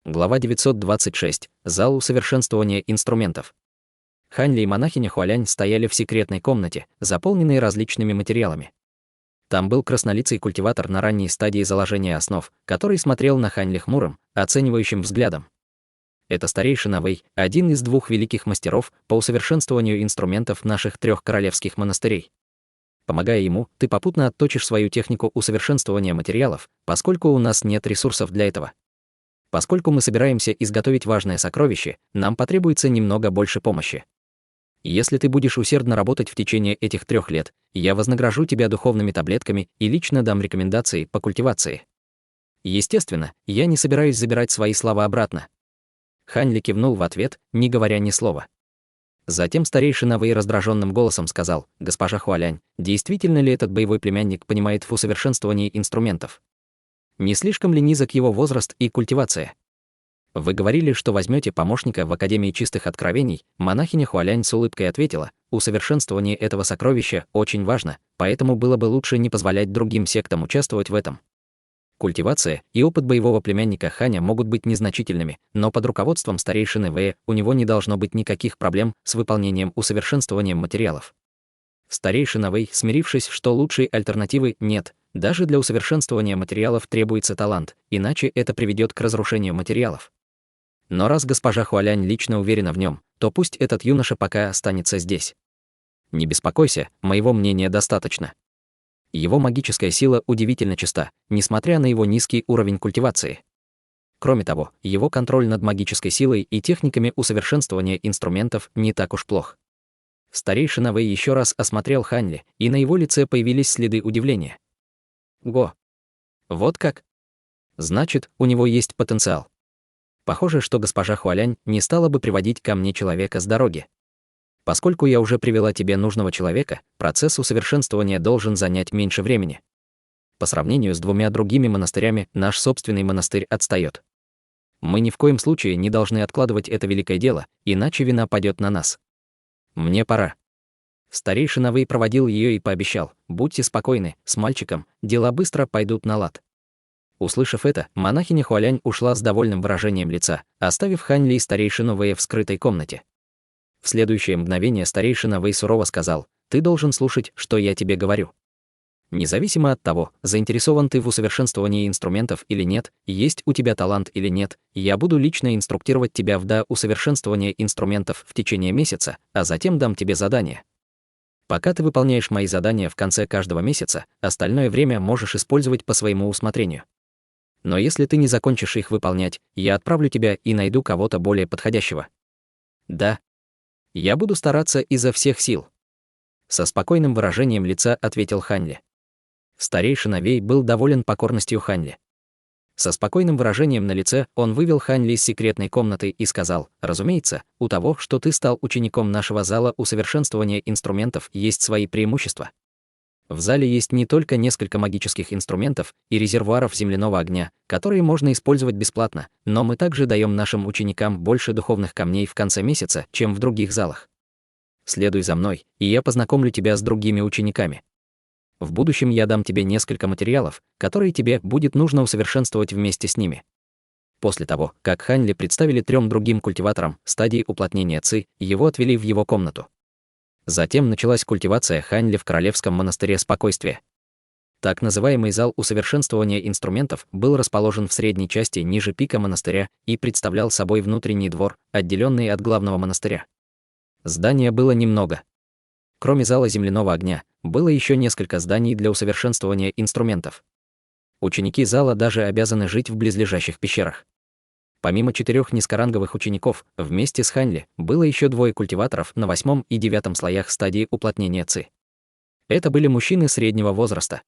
Глава 926. Зал усовершенствования инструментов. Хань Ли и монахиня Хуалянь стояли в секретной комнате, заполненной различными материалами. Там был краснолицый культиватор на ранней стадии заложения основ, который смотрел на Хань Ли хмурым, оценивающим взглядом. Это старейшина Вэй, один из двух великих мастеров по усовершенствованию инструментов наших 3 королевских монастырей. Помогая ему, ты попутно отточишь свою технику усовершенствования материалов, поскольку у нас нет ресурсов для этого. Поскольку мы собираемся изготовить важное сокровище, нам потребуется немного больше помощи. Если ты будешь усердно работать в течение этих 3 лет, я вознагражу тебя духовными таблетками и лично дам рекомендации по культивации. Естественно, я не собираюсь забирать свои слова обратно. Хань Ли кивнул в ответ, не говоря ни слова. Затем старейшина Вэй раздраженным голосом сказал: «Госпожа Хуалянь, действительно ли этот боевой племянник понимает в усовершенствовании инструментов? Не слишком ли низок его возраст и культивация? Вы говорили, что возьмете помощника в Академии Чистых Откровений». Монахиня Хуалянь с улыбкой ответила: «Усовершенствование этого сокровища очень важно, поэтому было бы лучше не позволять другим сектам участвовать в этом. Культивация и опыт боевого племянника Ханя могут быть незначительными, но под руководством старейшины Вэя у него не должно быть никаких проблем с выполнением усовершенствованием материалов». Старейшина Вэй, смирившись, что лучшей альтернативы нет, даже для усовершенствования материалов требуется талант, иначе это приведет к разрушению материалов. Но раз госпожа Хуалянь лично уверена в нем, то пусть этот юноша пока останется здесь. Не беспокойся, моего мнения достаточно. Его магическая сила удивительно чиста, несмотря на его низкий уровень культивации. Кроме того, его контроль над магической силой и техниками усовершенствования инструментов не так уж плох. Старейшина Вэй еще раз осмотрел Хань Ли, и на его лице появились следы удивления. Го. Вот как? Значит, у него есть потенциал. Похоже, что госпожа Хуалянь не стала бы приводить ко мне человека с дороги. Поскольку я уже привела тебе нужного человека, процесс усовершенствования должен занять меньше времени. По сравнению с 2 другими монастырями, наш собственный монастырь отстает. Мы ни в коем случае не должны откладывать это великое дело, иначе вина падет на нас. Мне пора. Старейшина Вэй проводил ее и пообещал: будьте спокойны, с мальчиком дела быстро пойдут на лад. Услышав это, монахиня Хуалянь ушла с довольным выражением лица, оставив Хань Ли и старейшину Вэя в скрытой комнате. В следующее мгновение старейшина Вэй сурово сказал: «Ты должен слушать, что я тебе говорю. Независимо от того, заинтересован ты в усовершенствовании инструментов или нет, есть у тебя талант или нет, я буду лично инструктировать тебя в усовершенствования инструментов в течение месяца, а затем дам тебе задание. Пока ты выполняешь мои задания в конце каждого месяца, остальное время можешь использовать по своему усмотрению. Но если ты не закончишь их выполнять, я отправлю тебя и найду кого-то более подходящего». «Да. Я буду стараться изо всех сил», — со спокойным выражением лица ответил Хань Ли. Старейшина Вэй был доволен покорностью Хань Ли. Со спокойным выражением на лице он вывел Хань Ли из секретной комнаты и сказал: «Разумеется, у того, что ты стал учеником нашего зала усовершенствования инструментов, есть свои преимущества. В зале есть не только несколько магических инструментов и резервуаров земляного огня, которые можно использовать бесплатно, но мы также даем нашим ученикам больше духовных камней в конце месяца, чем в других залах. Следуй за мной, и я познакомлю тебя с другими учениками. В будущем я дам тебе несколько материалов, которые тебе будет нужно усовершенствовать вместе с ними». После того, как Хань Ли представили 3 другим культиваторам стадии уплотнения Ци, его отвели в его комнату. Затем началась культивация Хань Ли в Королевском монастыре Спокойствия. Так называемый зал усовершенствования инструментов был расположен в средней части ниже пика монастыря и представлял собой внутренний двор, отделенный от главного монастыря. Здания было немного. Кроме зала земляного огня, было еще несколько зданий для усовершенствования инструментов. Ученики зала даже обязаны жить в близлежащих пещерах. Помимо 4 низкоранговых учеников, вместе с Хань Ли было еще 2 культиваторов на 8 и 9 слоях стадии уплотнения Ци. Это были мужчины среднего возраста.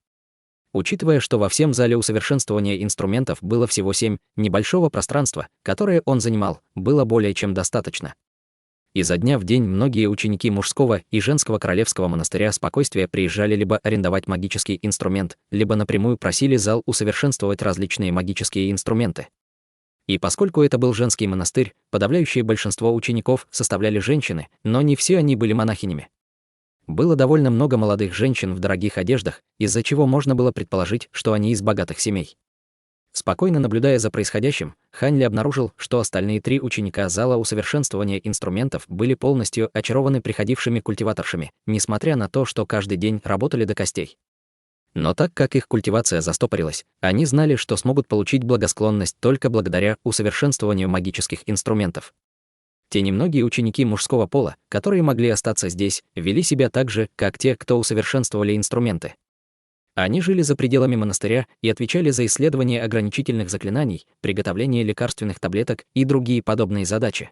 Учитывая, что во всем зале усовершенствования инструментов было всего 7, небольшого пространства, которое он занимал, было более чем достаточно. Изо дня в день многие ученики мужского и женского королевского монастыря Спокойствия приезжали либо арендовать магический инструмент, либо напрямую просили зал усовершенствовать различные магические инструменты. И поскольку это был женский монастырь, подавляющее большинство учеников составляли женщины, но не все они были монахинями. Было довольно много молодых женщин в дорогих одеждах, из-за чего можно было предположить, что они из богатых семей. Спокойно наблюдая за происходящим, Хань Ли обнаружил, что остальные 3 ученика зала усовершенствования инструментов были полностью очарованы приходившими культиваторшами, несмотря на то, что каждый день работали до костей. Но так как их культивация застопорилась, они знали, что смогут получить благосклонность только благодаря усовершенствованию магических инструментов. Те немногие ученики мужского пола, которые могли остаться здесь, вели себя так же, как те, кто усовершенствовали инструменты. Они жили за пределами монастыря и отвечали за исследование ограничительных заклинаний, приготовление лекарственных таблеток и другие подобные задачи.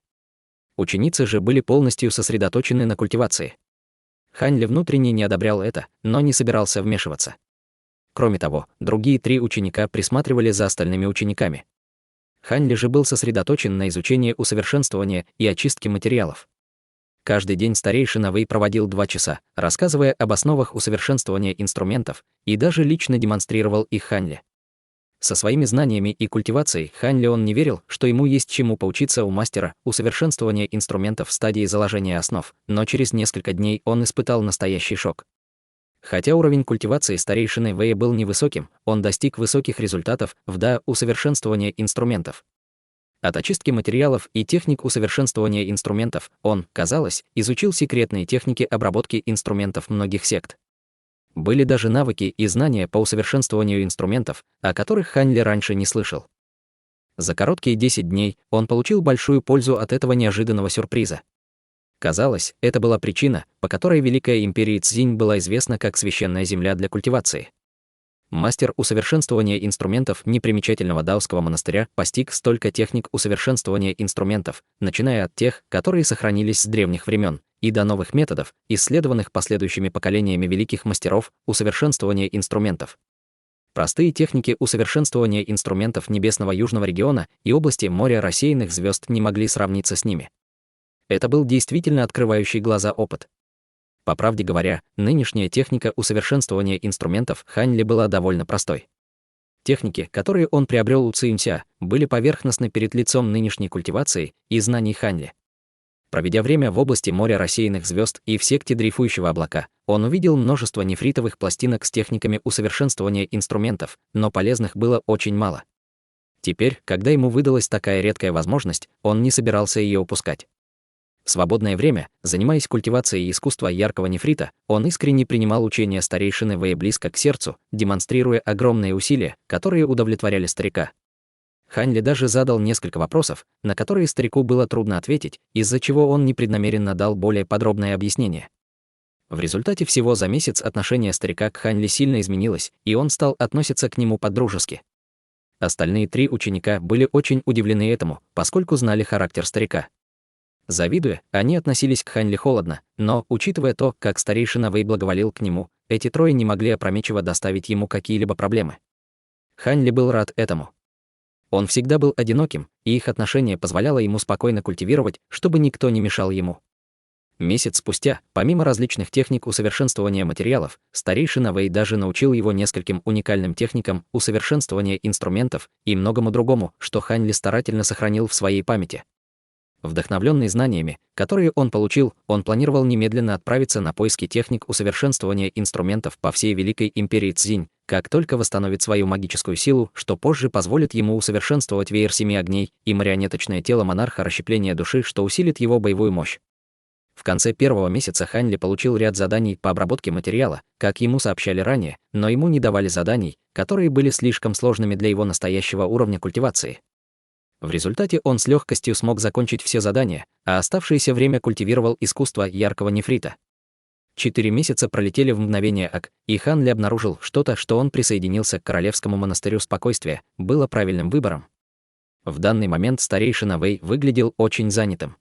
Ученицы же были полностью сосредоточены на культивации. Хань Ли внутренне не одобрял это, но не собирался вмешиваться. Кроме того, другие 3 ученика присматривали за остальными учениками. Хань Ли же был сосредоточен на изучении усовершенствования и очистке материалов. Каждый день старейшина Вэй проводил 2 часа, рассказывая об основах усовершенствования инструментов, и даже лично демонстрировал их Хань Ли. Со своими знаниями и культивацией Хань Ли он не верил, что ему есть чему поучиться у мастера усовершенствования инструментов в стадии заложения основ, но через несколько дней он испытал настоящий шок. Хотя уровень культивации старейшины Вэя был невысоким, он достиг высоких результатов в усовершенствования инструментов. От очистки материалов и техник усовершенствования инструментов он, казалось, изучил секретные техники обработки инструментов многих сект. Были даже навыки и знания по усовершенствованию инструментов, о которых Хань Ли раньше не слышал. За короткие 10 дней он получил большую пользу от этого неожиданного сюрприза. Казалось, это была причина, по которой Великая империя Цзинь была известна как священная земля для культивации. Мастер усовершенствования инструментов непримечательного даосского монастыря постиг столько техник усовершенствования инструментов, начиная от тех, которые сохранились с древних времен, и до новых методов, исследованных последующими поколениями великих мастеров усовершенствования инструментов. Простые техники усовершенствования инструментов небесного южного региона и области моря рассеянных звезд не могли сравниться с ними. Это был действительно открывающий глаза опыт. По правде говоря, нынешняя техника усовершенствования инструментов Хань Ли была довольно простой. Техники, которые он приобрел у Цинься, были поверхностны перед лицом нынешней культивации и знаний Хань Ли. Проведя время в области моря рассеянных звезд и в секте дрейфующего облака, он увидел множество нефритовых пластинок с техниками усовершенствования инструментов, но полезных было очень мало. Теперь, когда ему выдалась такая редкая возможность, он не собирался ее упускать. В свободное время, занимаясь культивацией искусства яркого нефрита, он искренне принимал учения старейшины Вэя близко к сердцу, демонстрируя огромные усилия, которые удовлетворяли старика. Хань Ли даже задал несколько вопросов, на которые старику было трудно ответить, из-за чего он непреднамеренно дал более подробное объяснение. В результате всего за месяц отношение старика к Хань Ли сильно изменилось, и он стал относиться к нему по-дружески. Остальные 3 ученика были очень удивлены этому, поскольку знали характер старика. Завидуя, они относились к Хань Ли холодно, но, учитывая то, как старейшина Вэй благоволил к нему, эти 3 не могли опрометчиво доставить ему какие-либо проблемы. Хань Ли был рад этому. Он всегда был одиноким, и их отношение позволяло ему спокойно культивировать, чтобы никто не мешал ему. Месяц спустя, помимо различных техник усовершенствования материалов, старейшина Вэй даже научил его нескольким уникальным техникам усовершенствования инструментов и многому другому, что Хань Ли старательно сохранил в своей памяти. Вдохновленный знаниями, которые он получил, он планировал немедленно отправиться на поиски техник усовершенствования инструментов по всей Великой империи Цзинь, как только восстановит свою магическую силу, что позже позволит ему усовершенствовать веер 7 огней и марионеточное тело монарха расщепления души, что усилит его боевую мощь. В конце 1-го месяца Хань Ли получил ряд заданий по обработке материала, как ему сообщали ранее, но ему не давали заданий, которые были слишком сложными для его настоящего уровня культивации. В результате он с легкостью смог закончить все задания, а оставшееся время культивировал искусство яркого нефрита. 4 месяца пролетели в мгновение ока, и Хань Ли обнаружил что-то, что он присоединился к Королевскому монастырю спокойствия, было правильным выбором. В данный момент старейшина Вэй выглядел очень занятым.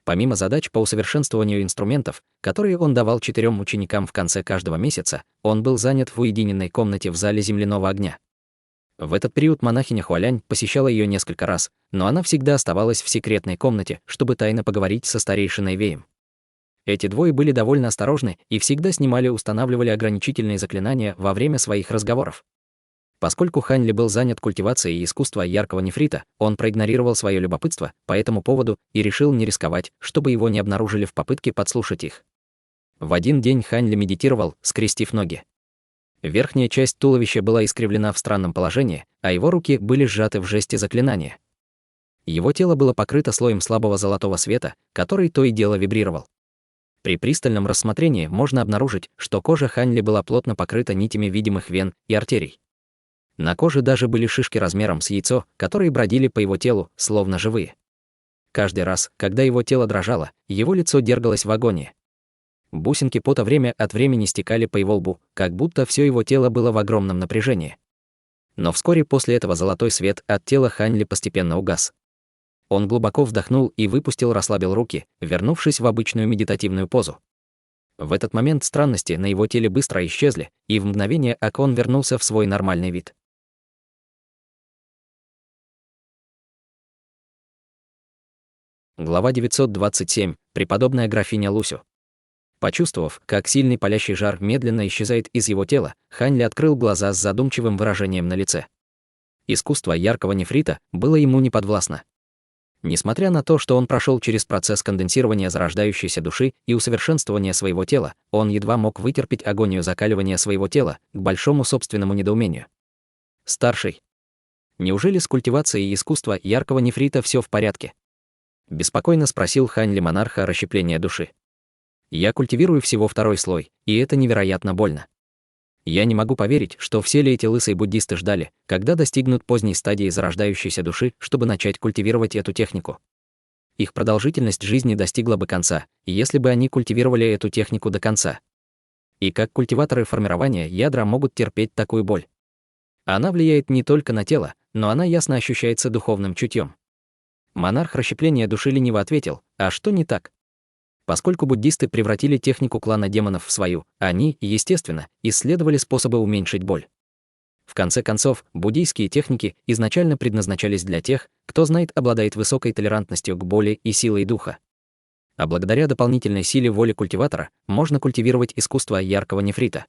Помимо задач по усовершенствованию инструментов, которые он давал 4 ученикам в конце каждого месяца, он был занят в уединенной комнате в зале земляного огня. В этот период монахиня Хуалянь посещала ее несколько раз, но она всегда оставалась в секретной комнате, чтобы тайно поговорить со старейшиной Вэем. Эти 2 были довольно осторожны и всегда устанавливали ограничительные заклинания во время своих разговоров. Поскольку Хань Ли был занят культивацией искусства яркого нефрита, он проигнорировал свое любопытство по этому поводу и решил не рисковать, чтобы его не обнаружили в попытке подслушать их. В один день Хань Ли медитировал, скрестив ноги. Верхняя часть туловища была искривлена в странном положении, а его руки были сжаты в жесте заклинания. Его тело было покрыто слоем слабого золотого света, который то и дело вибрировал. При пристальном рассмотрении можно обнаружить, что кожа Хань Ли была плотно покрыта нитями видимых вен и артерий. На коже даже были шишки размером с яйцо, которые бродили по его телу, словно живые. Каждый раз, когда его тело дрожало, его лицо дергалось в агонии. Бусинки пота время от времени стекали по его лбу, как будто все его тело было в огромном напряжении. Но вскоре после этого золотой свет от тела Хань Ли постепенно угас. Он глубоко вдохнул и расслабил руки, вернувшись в обычную медитативную позу. В этот момент странности на его теле быстро исчезли, и в мгновение ока он вернулся в свой нормальный вид. Глава 927. Преподобная графиня Лусю. Почувствовав, как сильный палящий жар медленно исчезает из его тела, Хань Ли открыл глаза с задумчивым выражением на лице. Искусство яркого нефрита было ему неподвластно. Несмотря на то, что он прошел через процесс конденсирования зарождающейся души и усовершенствования своего тела, он едва мог вытерпеть агонию закаливания своего тела, к большому собственному недоумению. Старший. Неужели с культивацией искусства яркого нефрита все в порядке? Беспокойно спросил Хань Ли монарха расщепления души. Я культивирую всего второй слой, и это невероятно больно. Я не могу поверить, что все ли эти лысые буддисты ждали, когда достигнут поздней стадии зарождающейся души, чтобы начать культивировать эту технику. Их продолжительность жизни достигла бы конца, если бы они культивировали эту технику до конца. И как культиваторы формирования ядра могут терпеть такую боль? Она влияет не только на тело, но она ясно ощущается духовным чутьем. Монарх расщепления души лениво ответил: а что не так? Поскольку буддисты превратили технику клана демонов в свою, они, естественно, исследовали способы уменьшить боль. В конце концов, буддийские техники изначально предназначались для тех, кто обладает высокой толерантностью к боли и силой духа. А благодаря дополнительной силе воли культиватора можно культивировать искусство яркого нефрита.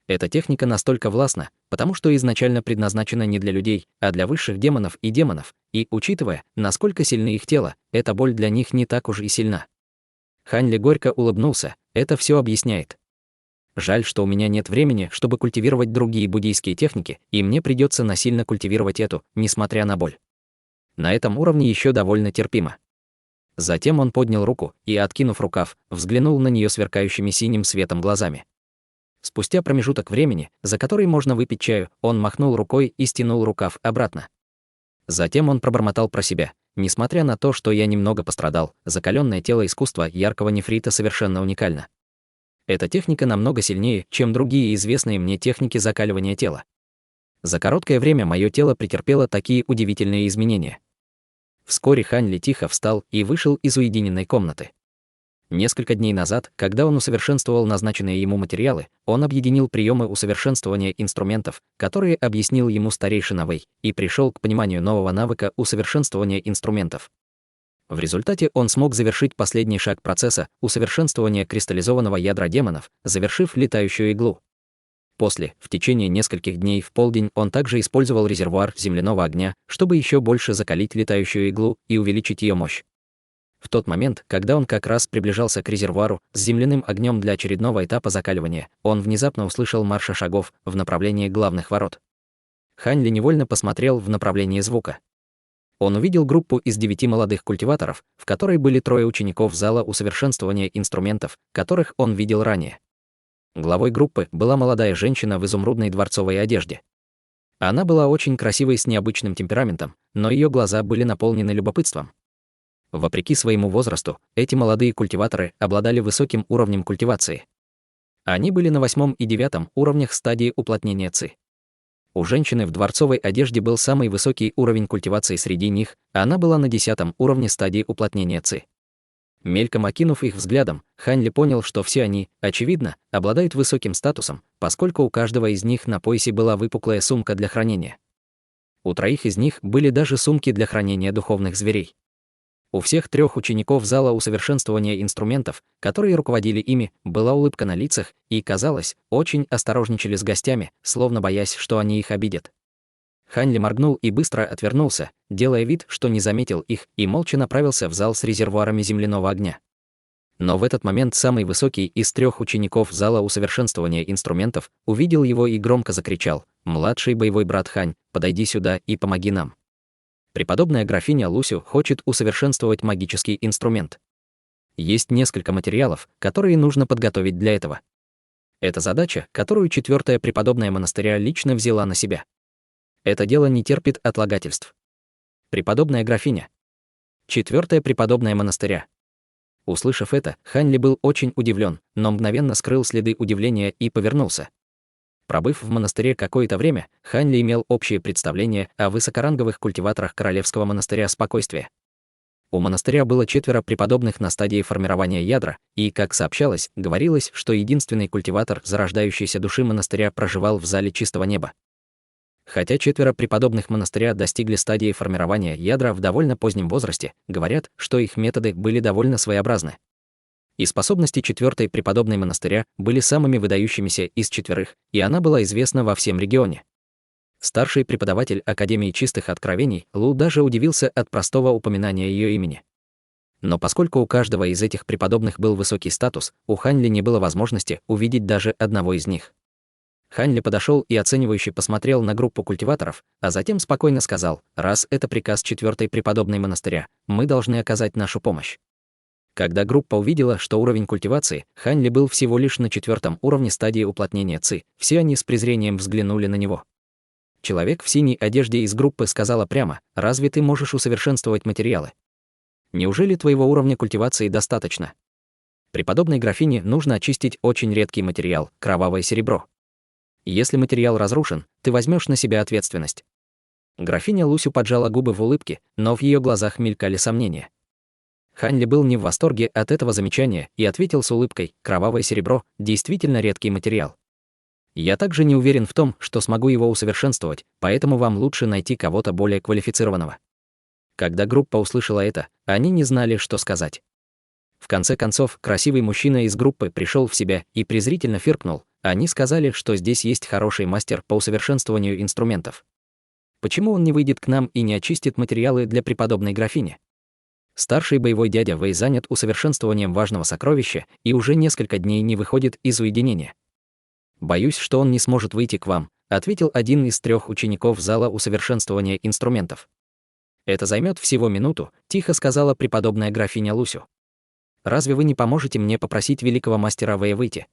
Эта техника настолько властна, потому что изначально предназначена не для людей, а для высших демонов, и, учитывая, насколько сильны их тело, эта боль для них не так уж и сильна. Хань Ли горько улыбнулся, это все объясняет. Жаль, что у меня нет времени, чтобы культивировать другие буддийские техники, и мне придется насильно культивировать эту, несмотря на боль. На этом уровне еще довольно терпимо. Затем он поднял руку и, откинув рукав, взглянул на нее сверкающими синим светом глазами. Спустя промежуток времени, за который можно выпить чаю, он махнул рукой и стянул рукав обратно. Затем он пробормотал про себя: несмотря на то, что я немного пострадал, закаленное тело искусства яркого нефрита совершенно уникально. Эта техника намного сильнее, чем другие известные мне техники закаливания тела. За короткое время мое тело претерпело такие удивительные изменения. Вскоре Хань Ли тихо встал и вышел из уединенной комнаты. Несколько дней назад, когда он усовершенствовал назначенные ему материалы, он объединил приемы усовершенствования инструментов, которые объяснил ему старейшина Вэй, и пришел к пониманию нового навыка усовершенствования инструментов. В результате он смог завершить последний шаг процесса усовершенствования кристаллизованного ядра демонов, завершив летающую иглу. После, в течение нескольких дней в полдень, он также использовал резервуар земляного огня, чтобы еще больше закалить летающую иглу и увеличить ее мощь. В тот момент, когда он как раз приближался к резервуару с земляным огнем для очередного этапа закаливания, он внезапно услышал марш шагов в направлении главных ворот. Хань Ли невольно посмотрел в направлении звука. Он увидел группу из 9 молодых культиваторов, в которой были 3 учеников зала усовершенствования инструментов, которых он видел ранее. Главой группы была молодая женщина в изумрудной дворцовой одежде. Она была очень красивой с необычным темпераментом, но ее глаза были наполнены любопытством. Вопреки своему возрасту, эти молодые культиваторы обладали высоким уровнем культивации. Они были на 8 и 9 уровнях стадии уплотнения ци. У женщины в дворцовой одежде был самый высокий уровень культивации среди них, а она была на 10 уровне стадии уплотнения ци. Мельком окинув их взглядом, Хань Ли понял, что все они, очевидно, обладают высоким статусом, поскольку у каждого из них на поясе была выпуклая сумка для хранения. У 3 из них были даже сумки для хранения духовных зверей. У всех 3 учеников зала усовершенствования инструментов, которые руководили ими, была улыбка на лицах и, казалось, очень осторожничали с гостями, словно боясь, что они их обидят. Хань Ли моргнул и быстро отвернулся, делая вид, что не заметил их, и молча направился в зал с резервуарами земляного огня. Но в этот момент самый высокий из 3 учеников зала усовершенствования инструментов увидел его и громко закричал: «Младший боевой брат Хань, подойди сюда и помоги нам. Преподобная графиня Лусю хочет усовершенствовать магический инструмент. Есть несколько материалов, которые нужно подготовить для этого. Это задача, которую 4-я преподобная монастыря лично взяла на себя. Это дело не терпит отлагательств. Преподобная графиня. 4-я преподобная монастыря». Услышав это, Хань Ли был очень удивлен, но мгновенно скрыл следы удивления и повернулся. Пробыв в монастыре какое-то время, Хань Ли имел общее представление о высокоранговых культиваторах Королевского монастыря Спокойствия. У монастыря было 4 преподобных на стадии формирования ядра, и, как сообщалось, говорилось, что единственный культиватор зарождающейся души монастыря проживал в зале чистого неба. Хотя 4 преподобных монастыря достигли стадии формирования ядра в довольно позднем возрасте, говорят, что их методы были довольно своеобразны. И способности 4-й преподобной монастыря были самыми выдающимися из 4, и она была известна во всем регионе. Старший преподаватель Академии чистых откровений Лу даже удивился от простого упоминания ее имени. Но поскольку у каждого из этих преподобных был высокий статус, у Хань Ли не было возможности увидеть даже одного из них. Хань Ли подошел и оценивающе посмотрел на группу культиваторов, а затем спокойно сказал: «Раз это приказ 4-й преподобной монастыря, мы должны оказать нашу помощь». Когда группа увидела, что уровень культивации Хань Ли был всего лишь на 4-м уровне стадии уплотнения ци, все они с презрением взглянули на него. Человек в синей одежде из группы сказала прямо: «Разве ты можешь усовершенствовать материалы? Неужели твоего уровня культивации достаточно? Преподобной графине нужно очистить очень редкий материал — кровавое серебро. Если материал разрушен, ты возьмешь на себя ответственность». Графиня Лусю поджала губы в улыбке, но в ее глазах мелькали сомнения. Хань Ли был не в восторге от этого замечания и ответил с улыбкой: «Кровавое серебро — действительно редкий материал. Я также не уверен в том, что смогу его усовершенствовать, поэтому вам лучше найти кого-то более квалифицированного». Когда группа услышала это, они не знали, что сказать. В конце концов, красивый мужчина из группы пришел в себя и презрительно фыркнул. Они сказали, что здесь есть хороший мастер по усовершенствованию инструментов. Почему он не выйдет к нам и не очистит материалы для преподобной графини? Старший боевой дядя Вэй занят усовершенствованием важного сокровища и уже несколько дней не выходит из уединения. «Боюсь, что он не сможет выйти к вам», ответил один из 3 учеников зала усовершенствования инструментов. «Это займет всего минуту», тихо сказала преподобная графиня Лусю. «Разве вы не поможете мне попросить великого мастера Вэя выйти?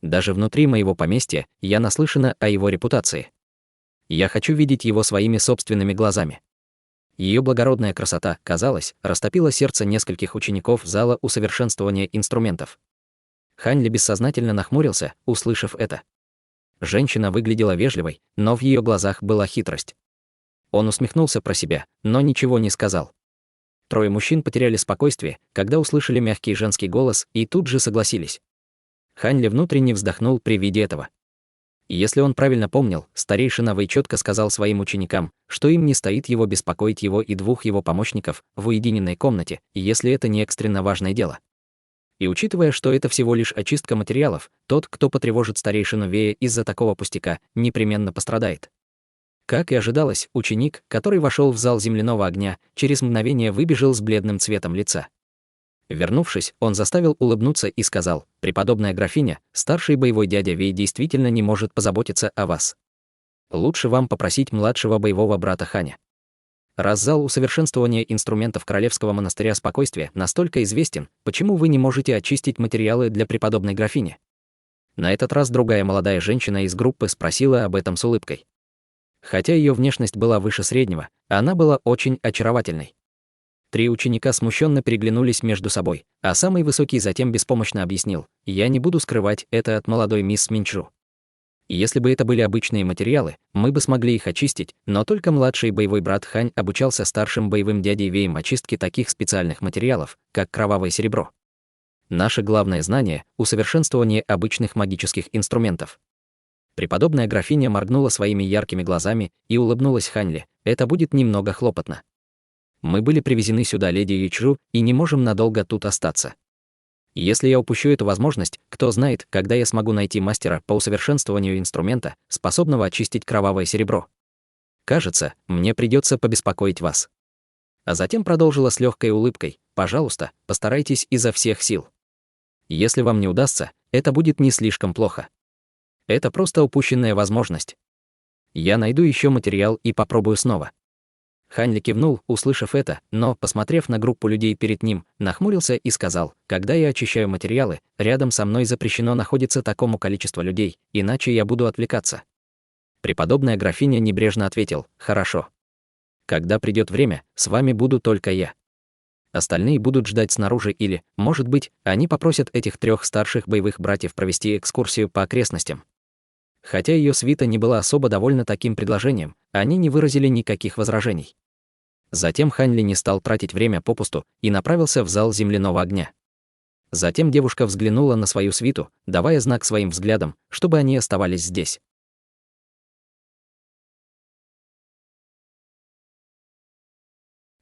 Даже внутри моего поместья я наслышана о его репутации. Я хочу видеть его своими собственными глазами». Ее благородная красота, казалось, растопила сердце нескольких учеников зала усовершенствования инструментов. Хань Ли бессознательно нахмурился, услышав это. Женщина выглядела вежливой, но в ее глазах была хитрость. Он усмехнулся про себя, но ничего не сказал. 3 мужчин потеряли спокойствие, когда услышали мягкий женский голос, и тут же согласились. Хань Ли внутренне вздохнул при виде этого. Если он правильно помнил, старейшина Вэй чётко сказал своим ученикам, что им не стоит его беспокоить его и 2 его помощников в уединенной комнате, если это не экстренно важное дело. И учитывая, что это всего лишь очистка материалов, тот, кто потревожит старейшину Вэя из-за такого пустяка, непременно пострадает. Как и ожидалось, ученик, который вошел в зал земляного огня, через мгновение выбежал с бледным цветом лица. Вернувшись, он заставил улыбнуться и сказал: «Преподобная графиня, старший боевой дядя Вэй действительно не может позаботиться о вас. Лучше вам попросить младшего боевого брата Ханя. Раз зал усовершенствования инструментов Королевского монастыря Спокойствия настолько известен, почему вы не можете очистить материалы для преподобной графини?» На этот раз другая молодая женщина из группы спросила об этом с улыбкой. Хотя ее внешность была выше среднего, она была очень очаровательной. 3 ученика смущенно переглянулись между собой, а самый высокий затем беспомощно объяснил: «Я не буду скрывать это от молодой мисс Минчжу. Если бы это были обычные материалы, мы бы смогли их очистить, но только младший боевой брат Хань обучался старшим боевым дядей Вэем очистке таких специальных материалов, как кровавое серебро. Наше главное знание — усовершенствование обычных магических инструментов». Преподобная графиня моргнула своими яркими глазами и улыбнулась Хань Ли: «Это будет немного хлопотно. Мы были привезены сюда леди Ючжу и не можем надолго тут остаться. Если я упущу эту возможность, кто знает, когда я смогу найти мастера по усовершенствованию инструмента, способного очистить кровавое серебро. Кажется, мне придется побеспокоить вас». А затем продолжила с легкой улыбкой: «Пожалуйста, постарайтесь изо всех сил. Если вам не удастся, это будет не слишком плохо. Это просто упущенная возможность. Я найду еще материал и попробую снова. Хань кивнул, услышав это, но, посмотрев на группу людей перед ним, нахмурился и сказал: «Когда я очищаю материалы, рядом со мной запрещено находиться такому количеству людей, иначе я буду отвлекаться». Преподобная графиня небрежно ответил: «Хорошо. Когда придет время, с вами буду только я. Остальные будут ждать снаружи или, может быть, они попросят этих 3 старших боевых братьев провести экскурсию по окрестностям». Хотя ее свита не была особо довольна таким предложением, они не выразили никаких возражений. Затем Хань Ли не стал тратить время попусту и направился в зал земляного огня. Затем девушка взглянула на свою свиту, давая знак своим взглядам, чтобы они оставались здесь.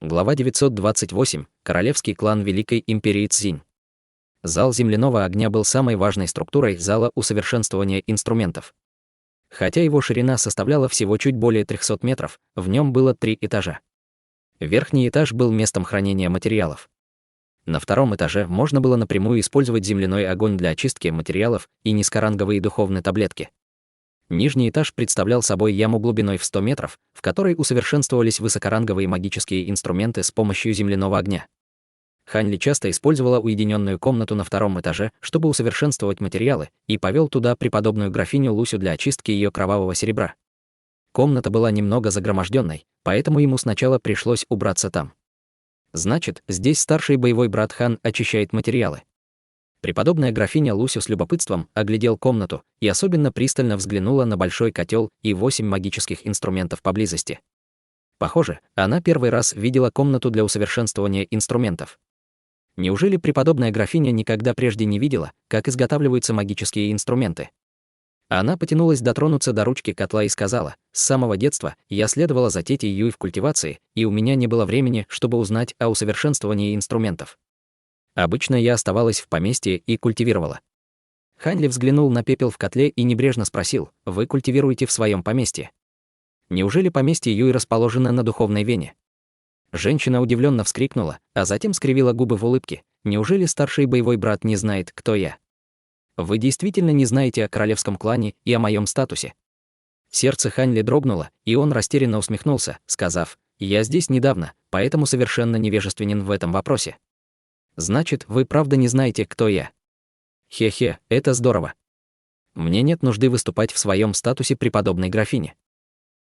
Глава 928. Королевский клан Великой империи Цзинь. Зал земляного огня был самой важной структурой зала усовершенствования инструментов. Хотя его ширина составляла всего чуть более 300 метров, в нем было 3 этажа. Верхний этаж был местом хранения материалов. На 2-м этаже можно было напрямую использовать земляной огонь для очистки материалов и низкоранговые духовные таблетки. Нижний этаж представлял собой яму глубиной в 100 метров, в которой усовершенствовались высокоранговые магические инструменты с помощью земляного огня. Хань Ли часто использовала уединенную комнату на 2-м этаже, чтобы усовершенствовать материалы, и повел туда преподобную графиню Лусю для очистки ее кровавого серебра. Комната была немного загроможденной, поэтому ему сначала пришлось убраться там. Значит, здесь старший боевой брат Хан очищает материалы. Преподобная графиня Лусю с любопытством оглядел комнату и особенно пристально взглянула на большой котел и 8 магических инструментов поблизости. Похоже, она первый раз видела комнату для усовершенствования инструментов. Неужели преподобная графиня никогда прежде не видела, как изготавливаются магические инструменты? Она потянулась дотронуться до ручки котла и сказала: «С самого детства я следовала за тетей Юй в культивации, и у меня не было времени, чтобы узнать о усовершенствовании инструментов. Обычно я оставалась в поместье и культивировала». Хань Ли взглянул на пепел в котле и небрежно спросил: «Вы культивируете в своем поместье? Неужели поместье Юй расположено на духовной вене?» Женщина удивленно вскрикнула, а затем скривила губы в улыбке. «Неужели старший боевой брат не знает, кто я? Вы действительно не знаете о королевском клане и о моем статусе?» Сердце Хань Ли дрогнуло, и он растерянно усмехнулся, сказав: «Я здесь недавно, поэтому совершенно невежественен в этом вопросе». «Значит, вы правда не знаете, кто я?» «Хе-хе, это здорово. Мне нет нужды выступать в своем статусе преподобной графини.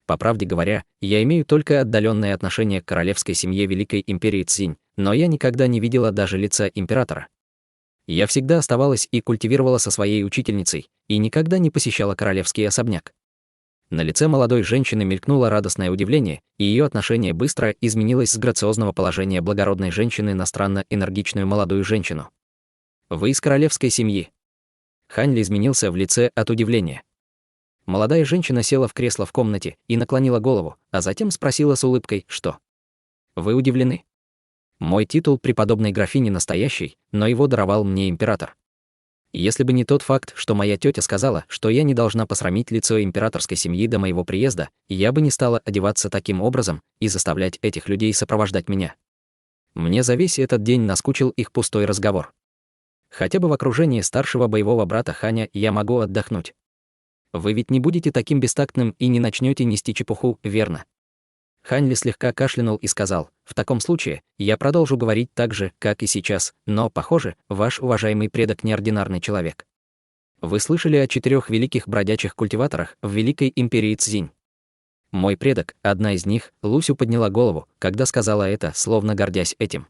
По правде говоря, я имею только отдаленное отношение к королевской семье Великой империи Цзинь, но я никогда не видела даже лица императора. Я всегда оставалась и культивировала со своей учительницей, и никогда не посещала королевский особняк». На лице молодой женщины мелькнуло радостное удивление, и ее отношение быстро изменилось с грациозного положения благородной женщины на странно энергичную молодую женщину. «Вы из королевской семьи?» Хань Ли изменился в лице от удивления. Молодая женщина села в кресло в комнате и наклонила голову, а затем спросила с улыбкой: «Что? Вы удивлены? Мой титул преподобной графини настоящий, но его даровал мне император. Если бы не тот факт, что моя тетя сказала, что я не должна посрамить лицо императорской семьи до моего приезда, я бы не стала одеваться таким образом и заставлять этих людей сопровождать меня. Мне за весь этот день наскучил их пустой разговор. Хотя бы в окружении старшего боевого брата Ханя я могу отдохнуть. Вы ведь не будете таким бестактным и не начнете нести чепуху, верно?» Хань Ли слегка кашлянул и сказал: «В таком случае я продолжу говорить так же, как и сейчас, но, похоже, ваш уважаемый предок неординарный человек. Вы слышали о 4 великих бродячих культиваторах в Великой империи Цзинь? Мой предок, одна из них, Лусю подняла голову, когда сказала это, словно гордясь этим.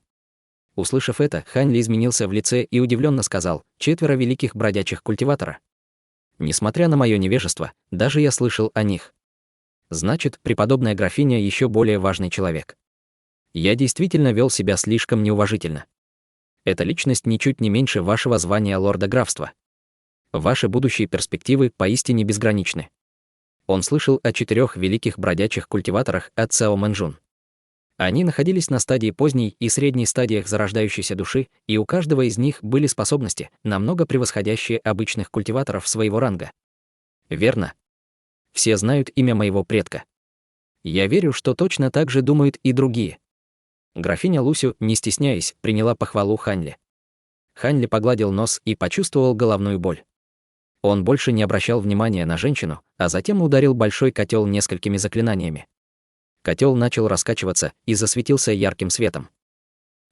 Услышав это, Хань Ли изменился в лице и удивленно сказал: «4 великих бродячих культиватора? Несмотря на мое невежество, даже я слышал о них. Значит, преподобная графиня еще более важный человек. Я действительно вел себя слишком неуважительно. Эта личность ничуть не меньше вашего звания лорда графства. Ваши будущие перспективы поистине безграничны». Он слышал о 4 великих бродячих культиваторах от Цао Мэнжун. Они находились на стадии поздней и средней стадиях зарождающейся души, и у каждого из них были способности, намного превосходящие обычных культиваторов своего ранга. Верно? Все знают имя моего предка. Я верю, что точно так же думают и другие. Графиня Лусю, не стесняясь, приняла похвалу Хань Ли. Хань Ли погладил нос и почувствовал головную боль. Он больше не обращал внимания на женщину, а затем ударил большой котел несколькими заклинаниями. Котел начал раскачиваться и засветился ярким светом.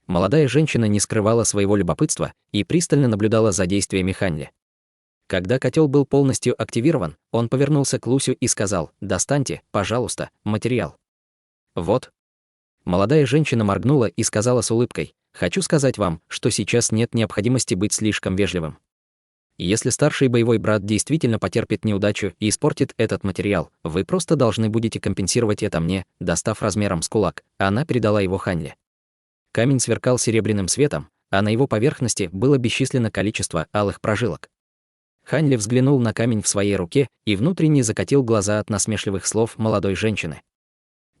Молодая женщина не скрывала своего любопытства и пристально наблюдала за действиями Хань Ли. Когда котел был полностью активирован, он повернулся к Лусю и сказал: «Достаньте, пожалуйста, материал». «Вот». Молодая женщина моргнула и сказала с улыбкой: «Хочу сказать вам, что сейчас нет необходимости быть слишком вежливым. Если старший боевой брат действительно потерпит неудачу и испортит этот материал, вы просто должны будете компенсировать это мне, достав размером с кулак». Она передала его Хань Ли. Камень сверкал серебряным светом, а на его поверхности было бесчисленное количество алых прожилок. Хань Ли взглянул на камень в своей руке и внутренне закатил глаза от насмешливых слов молодой женщины.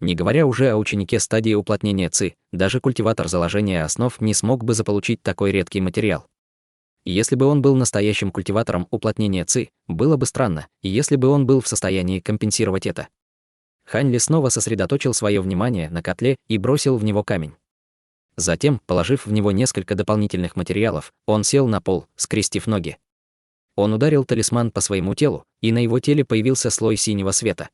Не говоря уже о ученике стадии уплотнения ЦИ, даже культиватор заложения основ не смог бы заполучить такой редкий материал. Если бы он был настоящим культиватором уплотнения ЦИ, было бы странно, если бы он был в состоянии компенсировать это. Хань Ли снова сосредоточил свое внимание на котле и бросил в него камень. Затем, положив в него несколько дополнительных материалов, он сел на пол, скрестив ноги. Он ударил талисман по своему телу, и на его теле появился слой синего света.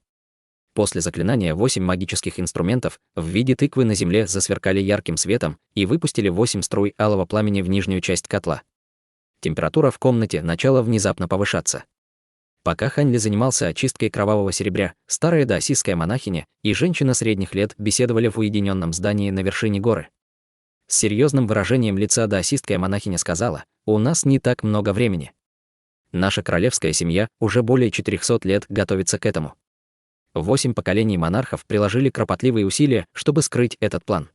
После заклинания 8 магических инструментов в виде тыквы на земле засверкали ярким светом и выпустили 8 струй алого пламени в нижнюю часть котла. Температура в комнате начала внезапно повышаться. Пока Хань Ли занимался очисткой кровавого серебря, старая даосистская монахиня и женщина средних лет беседовали в уединенном здании на вершине горы. С серьезным выражением лица даосистская монахиня сказала: «У нас не так много времени. Наша королевская семья уже более 400 лет готовится к этому. 8 поколений монархов приложили кропотливые усилия, чтобы скрыть этот план.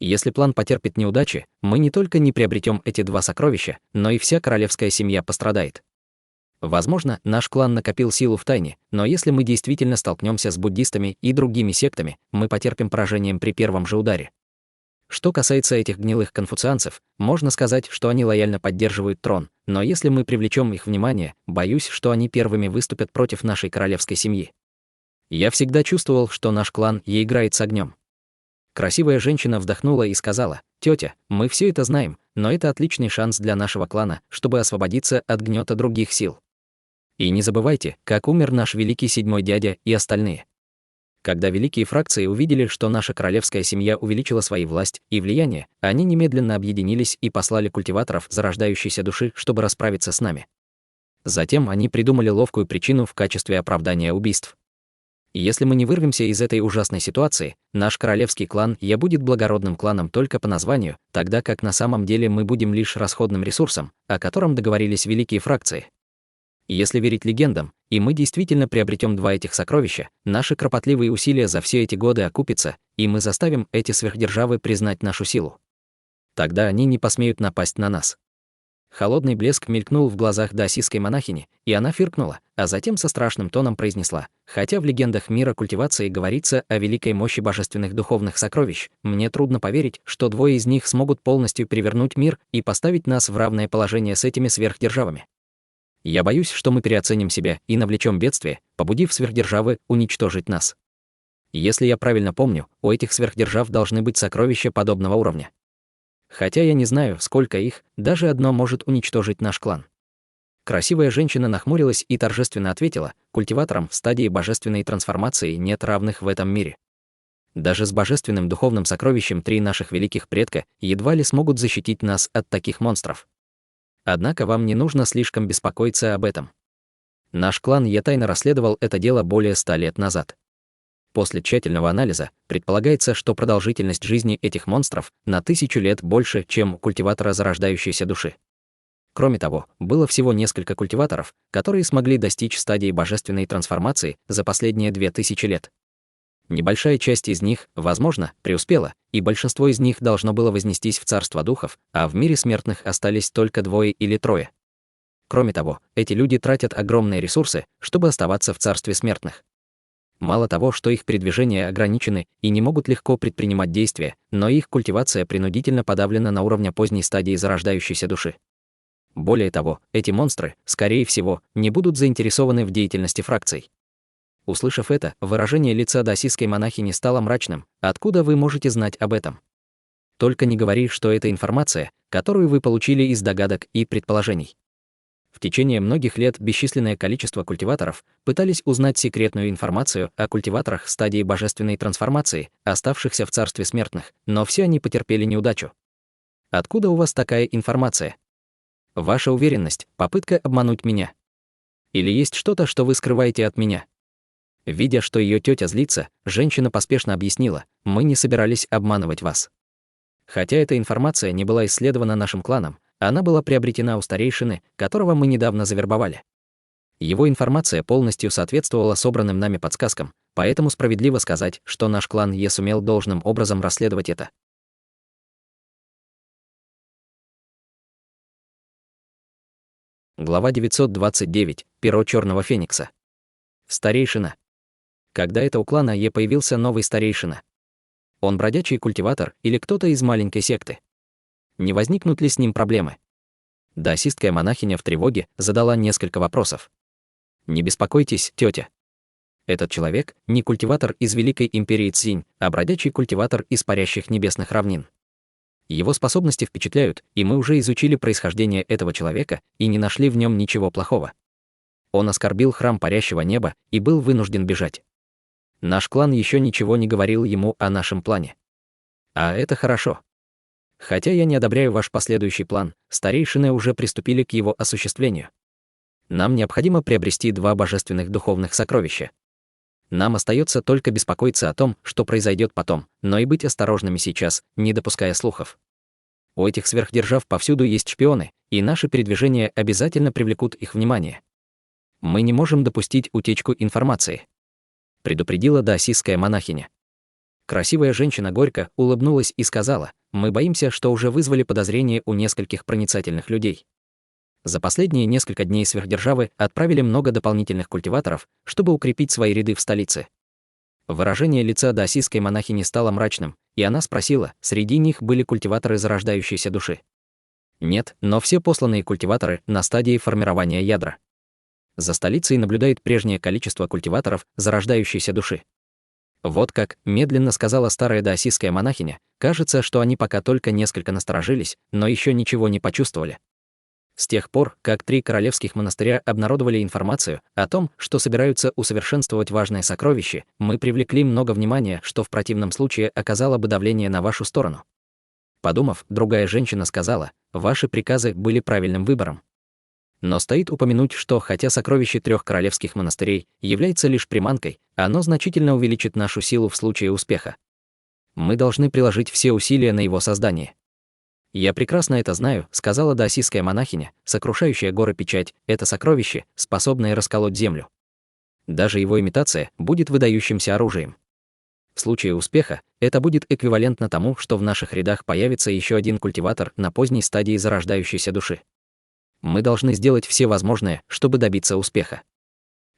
Если план потерпит неудачи, мы не только не приобретем эти 2 сокровища, но и вся королевская семья пострадает. Возможно, наш клан накопил силу в тайне, но если мы действительно столкнемся с буддистами и другими сектами, мы потерпим поражением при первом же ударе. Что касается этих гнилых конфуцианцев, можно сказать, что они лояльно поддерживают трон, но если мы привлечем их внимание, боюсь, что они первыми выступят против нашей королевской семьи. Я всегда чувствовал, что наш клан играет с огнем». Красивая женщина вдохнула и сказала: «Тётя, мы все это знаем, но это отличный шанс для нашего клана, чтобы освободиться от гнёта других сил. И не забывайте, как умер наш великий седьмой дядя и остальные». Когда великие фракции увидели, что наша королевская семья увеличила свою власть и влияние, они немедленно объединились и послали культиваторов зарождающейся души, чтобы расправиться с нами. Затем они придумали ловкую причину в качестве оправдания убийств. Если мы не вырвемся из этой ужасной ситуации, наш королевский клан будет благородным кланом только по названию, тогда как на самом деле мы будем лишь расходным ресурсом, о котором договорились великие фракции. Если верить легендам, и мы действительно приобретем 2 этих сокровища, наши кропотливые усилия за все эти годы окупятся, и мы заставим эти сверхдержавы признать нашу силу. Тогда они не посмеют напасть на нас. Холодный блеск мелькнул в глазах даосистской монахини, и она фыркнула, а затем со страшным тоном произнесла: «Хотя в легендах мира культивации говорится о великой мощи божественных духовных сокровищ, мне трудно поверить, что 2 из них смогут полностью перевернуть мир и поставить нас в равное положение с этими сверхдержавами. Я боюсь, что мы переоценим себя и навлечем бедствие, побудив сверхдержавы уничтожить нас. Если я правильно помню, у этих сверхдержав должны быть сокровища подобного уровня. Хотя я не знаю, сколько их, даже одно может уничтожить наш клан». Красивая женщина нахмурилась и торжественно ответила: «Культиваторам в стадии божественной трансформации нет равных в этом мире. Даже с божественным духовным сокровищем 3 наших великих предка едва ли смогут защитить нас от таких монстров. Однако вам не нужно слишком беспокоиться об этом. Наш клан тайно расследовал это дело более 100 лет назад. После тщательного анализа предполагается, что продолжительность жизни этих монстров на 1000 лет больше, чем у культиватора зарождающейся души. Кроме того, было всего несколько культиваторов, которые смогли достичь стадии божественной трансформации за последние 2000 лет. Небольшая часть из них, возможно, преуспела, и большинство из них должно было вознестись в царство духов, а в мире смертных остались только 2 или 3. Кроме того, эти люди тратят огромные ресурсы, чтобы оставаться в царстве смертных. Мало того, что их передвижения ограничены и не могут легко предпринимать действия, но их культивация принудительно подавлена на уровне поздней стадии зарождающейся души. Более того, эти монстры, скорее всего, не будут заинтересованы в деятельности фракций. Услышав это, выражение лица даосистской монахини стало мрачным. «Откуда вы можете знать об этом? Только не говори, что эта информация которую вы получили из догадок и предположений. В течение многих лет бесчисленное количество культиваторов пытались узнать секретную информацию о культиваторах стадии божественной трансформации, оставшихся в царстве смертных, но все они потерпели неудачу. Откуда у вас такая информация? Ваша уверенность, попытка обмануть меня. Или есть что-то, что вы скрываете от меня? Видя, что ее тетя злится, женщина поспешно объяснила: мы не собирались обманывать вас. Хотя эта информация не была исследована нашим кланом, она была приобретена у старейшины, которого мы недавно завербовали. Его информация полностью соответствовала собранным нами подсказкам, поэтому справедливо сказать, что наш клан Е сумел должным образом расследовать это. Глава 929. Перо Черного Феникса. Старейшина. Когда это у клана Е появился новый старейшина? Он бродячий культиватор или кто-то из маленькой секты? Не возникнут ли с ним проблемы? Даосистская монахиня в тревоге задала несколько вопросов. Не беспокойтесь, тетя. Этот человек не культиватор из Великой Империи Цзинь, а бродячий культиватор из парящих небесных равнин. Его способности впечатляют, и мы уже изучили происхождение этого человека и не нашли в нем ничего плохого. Он оскорбил храм парящего неба и был вынужден бежать. Наш клан еще ничего не говорил ему о нашем плане. А это хорошо. Хотя я не одобряю ваш последующий план, старейшины уже приступили к его осуществлению. Нам необходимо приобрести 2 божественных духовных сокровища. Нам остается только беспокоиться о том, что произойдет потом, но и быть осторожными сейчас, не допуская слухов. У этих сверхдержав повсюду есть шпионы, и наши передвижения обязательно привлекут их внимание. Мы не можем допустить утечку информации, предупредила даосистская монахиня. Красивая женщина горько улыбнулась и сказала: мы боимся, что уже вызвали подозрения у нескольких проницательных людей. За последние несколько дней сверхдержавы отправили много дополнительных культиваторов, чтобы укрепить свои ряды в столице. Выражение лица даосистской монахини стало мрачным, и она спросила, среди них были культиваторы зарождающейся души. Нет, но все посланные культиваторы на стадии формирования ядра. За столицей наблюдает прежнее количество культиваторов зарождающейся души. Вот как, медленно сказала старая даосистская монахиня, кажется, что они пока только несколько насторожились, но еще ничего не почувствовали. С тех пор, как 3 королевских монастыря обнародовали информацию о том, что собираются усовершенствовать важное сокровище, мы привлекли много внимания, что в противном случае оказало бы давление на вашу сторону. Подумав, другая женщина сказала: ваши приказы были правильным выбором. Но стоит упомянуть, что хотя сокровище 3 королевских монастырей является лишь приманкой, оно значительно увеличит нашу силу в случае успеха. Мы должны приложить все усилия на его создание. «Я прекрасно это знаю», — сказала даосистская монахиня, сокрушающая горы печать, это сокровище, способное расколоть землю. Даже его имитация будет выдающимся оружием. В случае успеха это будет эквивалентно тому, что в наших рядах появится еще один культиватор на поздней стадии зарождающейся души. Мы должны сделать все возможное, чтобы добиться успеха.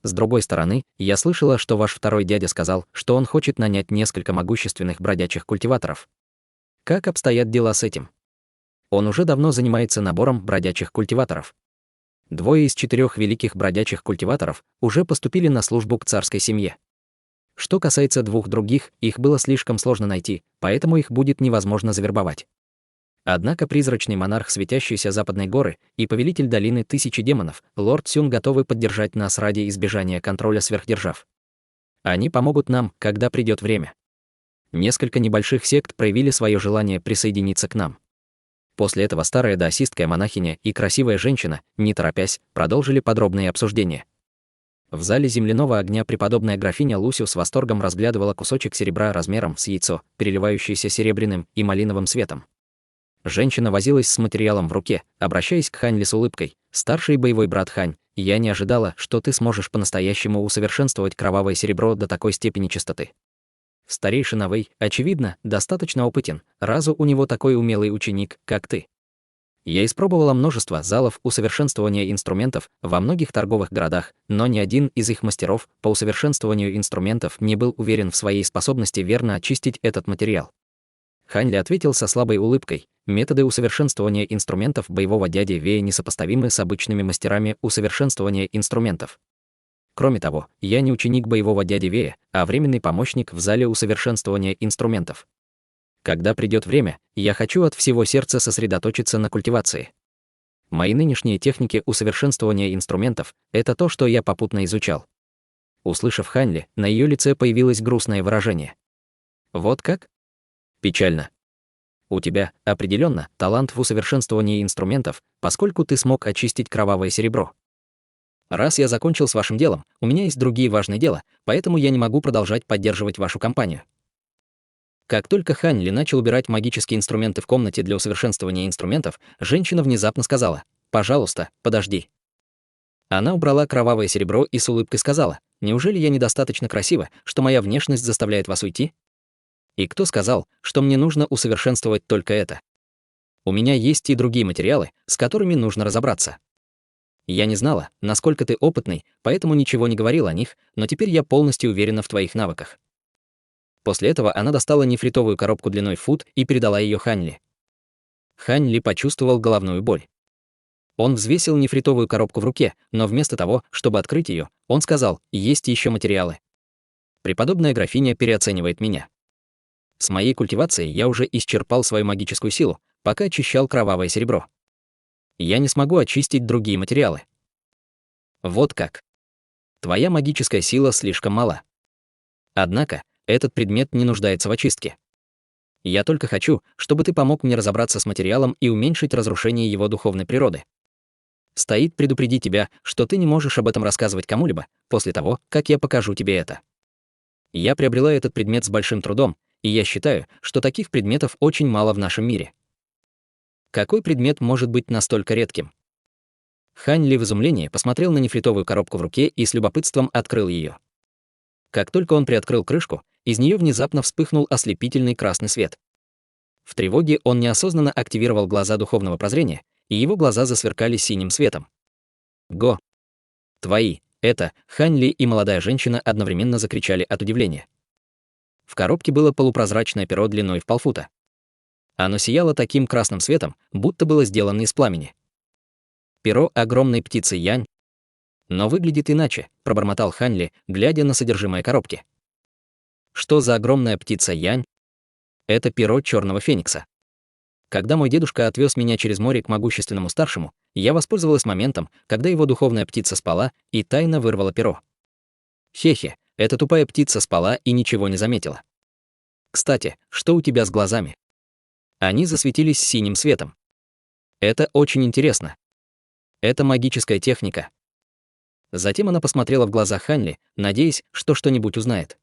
С другой стороны, я слышала, что ваш второй дядя сказал, что он хочет нанять несколько могущественных бродячих культиваторов. Как обстоят дела с этим? Он уже давно занимается набором бродячих культиваторов. 2 из 4 великих бродячих культиваторов уже поступили на службу к царской семье. Что касается 2 других, их было слишком сложно найти, поэтому их будет невозможно завербовать. Однако призрачный монарх светящейся Западной горы и повелитель долины 1000 демонов, лорд Сюн, готовы поддержать нас ради избежания контроля сверхдержав. Они помогут нам, когда придет время. Несколько небольших сект проявили свое желание присоединиться к нам. После этого старая даосистская монахиня и красивая женщина, не торопясь, продолжили подробные обсуждения. В зале земляного огня преподобная графиня Лусю с восторгом разглядывала кусочек серебра размером с яйцо, переливающийся серебряным и малиновым светом. Женщина возилась с материалом в руке, обращаясь к Хань Ли с улыбкой: «Старший боевой брат Хань, я не ожидала, что ты сможешь по-настоящему усовершенствовать кровавое серебро до такой степени чистоты. Старейшина Вэй, очевидно, достаточно опытен, разу у него такой умелый ученик, как ты. Я испробовала множество залов усовершенствования инструментов во многих торговых городах, но ни один из их мастеров по усовершенствованию инструментов не был уверен в своей способности верно очистить этот материал». Хань Ли ответил со слабой улыбкой: «Методы усовершенствования инструментов боевого дяди Вэя несопоставимы с обычными мастерами усовершенствования инструментов. Кроме того, я не ученик боевого дяди Вэя, а временный помощник в зале усовершенствования инструментов. Когда придет время, я хочу от всего сердца сосредоточиться на культивации. Мои нынешние техники усовершенствования инструментов — это то, что я попутно изучал. Услышав Ханли, на ее лице появилось грустное выражение. Вот как? Печально. У тебя, определенно, талант в усовершенствовании инструментов, поскольку ты смог очистить кровавое серебро. Раз я закончил с вашим делом, у меня есть другие важные дела, поэтому я не могу продолжать поддерживать вашу компанию. Как только Ханли начал убирать магические инструменты в комнате для усовершенствования инструментов, женщина внезапно сказала: «Пожалуйста, подожди». Она убрала кровавое серебро и с улыбкой сказала: «Неужели я недостаточно красива, что моя внешность заставляет вас уйти? И кто сказал, что мне нужно усовершенствовать только это? У меня есть и другие материалы, с которыми нужно разобраться. Я не знала, насколько ты опытный, поэтому ничего не говорил о них, но теперь я полностью уверена в твоих навыках». После этого она достала нефритовую коробку длиной в фут и передала ее Ханли. Ханли почувствовал головную боль. Он взвесил нефритовую коробку в руке, но вместо того, чтобы открыть ее, он сказал: «Есть еще материалы. Преподобная графиня переоценивает меня. С моей культивацией я уже исчерпал свою магическую силу, пока очищал кровавое серебро. Я не смогу очистить другие материалы». Вот как. Твоя магическая сила слишком мала. Однако, этот предмет не нуждается в очистке. Я только хочу, чтобы ты помог мне разобраться с материалом и уменьшить разрушение его духовной природы. Стоит предупредить тебя, что ты не можешь об этом рассказывать кому-либо после того, как я покажу тебе это. Я приобрела этот предмет с большим трудом, и я считаю, что таких предметов очень мало в нашем мире. Какой предмет может быть настолько редким? Ханли в изумлении посмотрел на нефритовую коробку в руке и с любопытством открыл ее. Как только он приоткрыл крышку, из нее внезапно вспыхнул ослепительный красный свет. В тревоге он неосознанно активировал глаза духовного прозрения, и его глаза засверкали синим светом. «Го! Твои!» Это Ханли и молодая женщина одновременно закричали от удивления. В коробке было полупрозрачное перо длиной в полфута. Оно сияло таким красным светом, будто было сделано из пламени. Перо огромной птицы Янь. Но выглядит иначе, пробормотал Ханли, глядя на содержимое коробки. Что за огромная птица Янь? Это перо черного феникса. Когда мой дедушка отвез меня через море к могущественному старшему, я воспользовалась моментом, когда его духовная птица спала, и тайно вырвала перо. Хе-хе, эта тупая птица спала и ничего не заметила. Кстати, что у тебя с глазами? Они засветились синим светом. Это очень интересно. Это магическая техника. Затем она посмотрела в глаза Ханли, надеясь, что что-нибудь узнает.